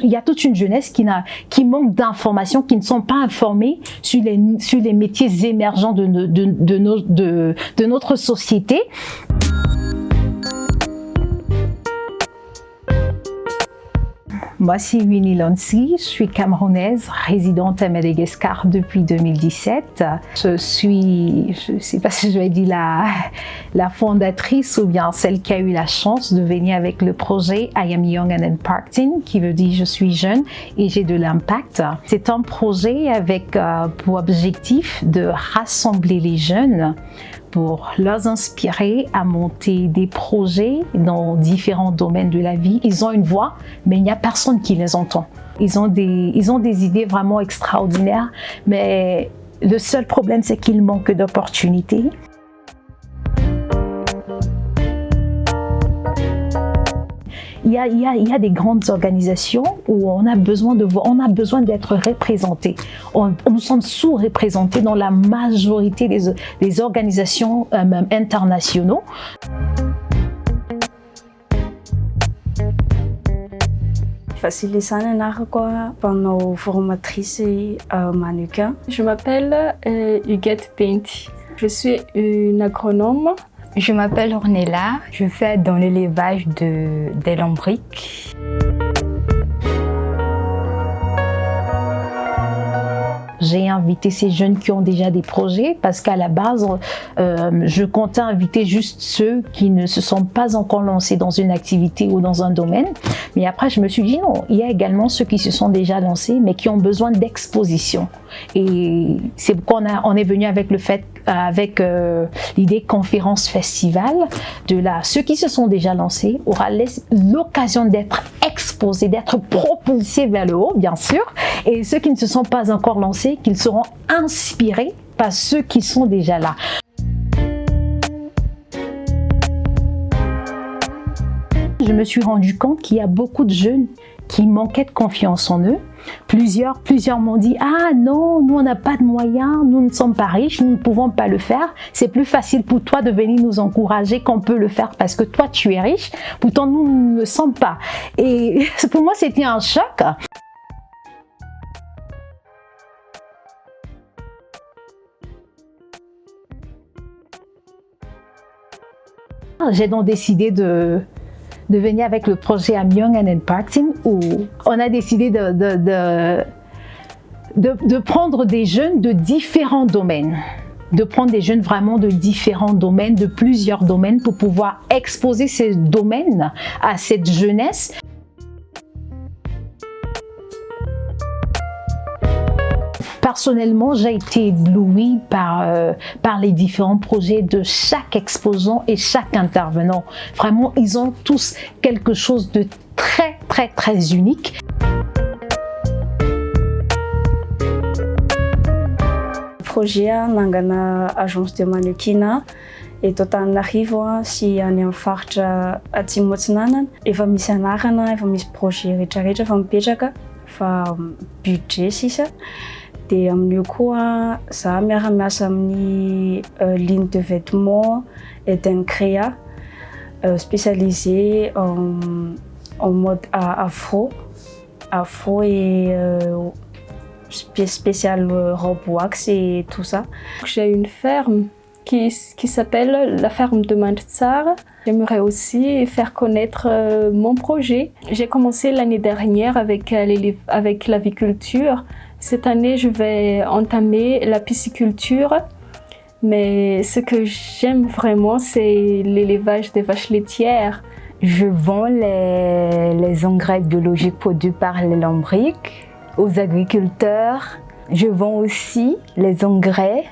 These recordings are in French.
il y a toute une jeunesse qui manque d'informations, qui ne sont pas informées sur les métiers émergents de notre société. Moi, c'est Winnie Lonsi, je suis camerounaise, résidente à Madagascar depuis 2017. Je ne sais pas si je vais dire la fondatrice ou bien celle qui a eu la chance de venir avec le projet I Am Young and Impacting, qui veut dire je suis jeune et j'ai de l'impact. C'est un projet avec pour objectif de rassembler les jeunes pour leur inspirer à monter des projets dans différents domaines de la vie. Ils ont une voix, mais il n'y a personne qui les entend. Ils ont des idées vraiment extraordinaires, mais le seul problème, c'est qu'il manque d'opportunités. Il y a des grandes organisations où on a besoin d'être représentés. Nous sommes sous-représentés dans la majorité des organisations internationaux. Facilisana Naraqua, pendant formatrice mannequin. Je m'appelle Huguette Penti. Je suis une agronome. Je m'appelle Ornella, je fais dans l'élevage des lombrics. J'ai invité ces jeunes qui ont déjà des projets parce qu'à la base, je comptais inviter juste ceux qui ne se sont pas encore lancés dans une activité ou dans un domaine. Mais après, je me suis dit non, il y a également ceux qui se sont déjà lancés mais qui ont besoin d'exposition. Et c'est pourquoi on est venu avec l'idée conférence festival ceux qui se sont déjà lancés auront l'occasion d'être exposés, d'être propulsés vers le haut, bien sûr, et ceux qui ne se sont pas encore lancés, qu'ils seront inspirés par ceux qui sont déjà là. Je me suis rendu compte qu'il y a beaucoup de jeunes qui manquaient de confiance en eux. Plusieurs m'ont dit « Ah non, nous on n'a pas de moyens, nous ne sommes pas riches, nous ne pouvons pas le faire. C'est plus facile pour toi de venir nous encourager qu'on peut le faire parce que toi tu es riche, pourtant nous ne le sommes pas. » Et pour moi c'était un choc. J'ai donc décidé de venir avec le projet I'm Young and Impacting où on a décidé de prendre des jeunes de différents domaines. De prendre des jeunes vraiment de différents domaines, de plusieurs domaines pour pouvoir exposer ces domaines à cette jeunesse. Personnellement, j'ai été éblouie par les différents projets de chaque exposant et chaque intervenant. Vraiment, ils ont tous quelque chose de très, très, très unique. Le projet nangana agence de mannequinat eto Antananarivo sy any amin'ny faritra atsimo Atsinanana efa misy anarana, efa misy projet rehetrarehetra efa mipetraka fa budget sisa. De amin'io koa za miara-miasa amin'ny ligne de vêtements et d'un créa spécialisé en mode afro et spécial robe wax et tout ça. J'ai une ferme qui s'appelle la ferme de Mantsar. J'aimerais aussi faire connaître mon projet. J'ai commencé l'année dernière avec l'aviculture. Cette année, je vais entamer la pisciculture. Mais ce que j'aime vraiment, c'est l'élevage des vaches laitières. Je vends les engrais biologiques produits par les lombrics aux agriculteurs. Je vends aussi les engrais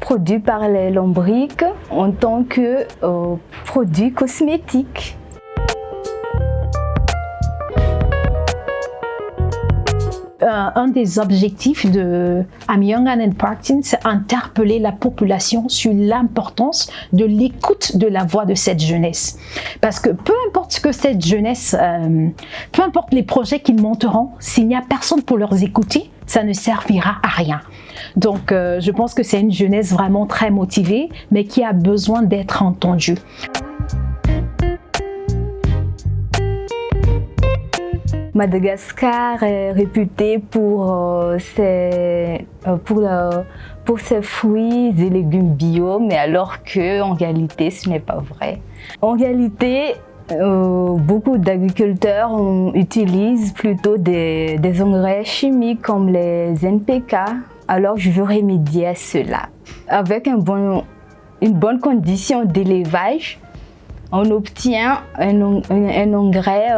produits par les lombrics en tant que produits cosmétiques. Un des objectifs de I'm Young and Impacting, c'est interpeller la population sur l'importance de l'écoute de la voix de cette jeunesse. Parce que peu importe ce que cette jeunesse, peu importe les projets qu'ils monteront, s'il n'y a personne pour leur écouter, ça ne servira à rien. Donc, je pense que c'est une jeunesse vraiment très motivée, mais qui a besoin d'être entendue. Madagascar est réputé pour ses fruits et légumes bio, mais alors qu'en réalité, ce n'est pas vrai. En réalité, beaucoup d'agriculteurs utilisent plutôt des engrais chimiques comme les NPK. Alors, je veux remédier à cela. Avec une bonne condition d'élevage, on obtient un engrais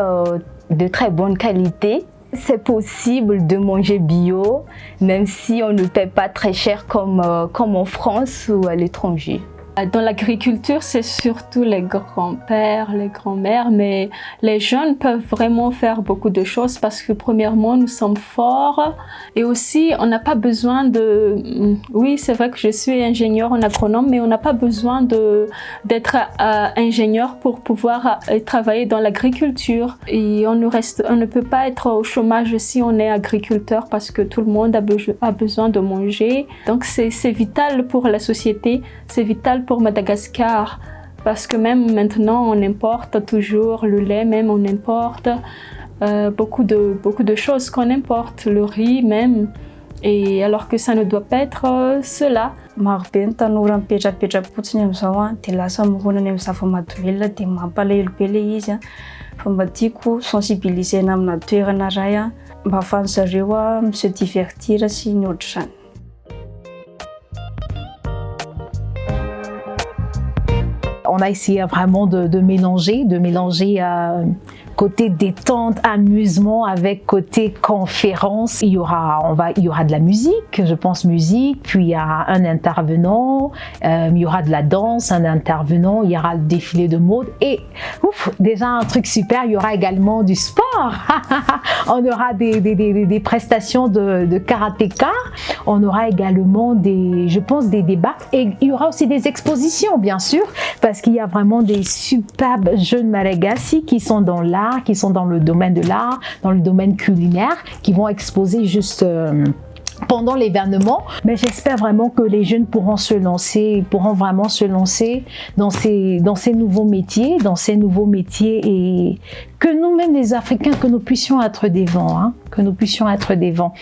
de très bonne qualité. C'est possible de manger bio, même si on ne paie pas très cher comme en France ou à l'étranger. Dans l'agriculture, c'est surtout les grands-pères, les grands-mères, mais les jeunes peuvent vraiment faire beaucoup de choses parce que premièrement, nous sommes forts et aussi, on n'a pas besoin de... Oui, c'est vrai que je suis ingénieur en agronome, mais on n'a pas besoin d'être ingénieur pour pouvoir travailler dans l'agriculture. Et on ne peut pas être au chômage si on est agriculteur parce que tout le monde a besoin de manger. Donc, c'est vital pour la société, c'est vital pour Madagascar parce que même maintenant on importe toujours le lait, même on importe beaucoup de choses qu'on importe, le riz même, et alors que ça ne doit pas être cela. Maro be ny tanora mipetrapetrapotsiny amin'izao a dia lasa mironana amin'ny zava-mahadomelona dia mampalahelo be ilay izy a. Fa mba tiako sensibiliser amina toerana iray a mba ahafahan'ny zareo a se divertir sy ny ohatr'izany. On a essayé vraiment de mélanger côté détente, amusement avec côté conférence. Il y aura de la musique, je pense musique, puis il y a un intervenant, il y aura de la danse, un intervenant, il y aura le défilé de mode et déjà un truc super, il y aura également du sport. On aura des prestations de karatéka, on aura également des débats et il y aura aussi des expositions bien sûr parce qu'il y a vraiment des superbes jeunes malagasy qui sont dans l'art, qui sont dans le domaine de l'art, dans le domaine culinaire, qui vont exposer juste pendant l'événement. Mais j'espère vraiment que les jeunes pourront vraiment se lancer dans ces nouveaux métiers, et que nous-mêmes les Africains, que nous puissions être des vents, que nous puissions être des vents.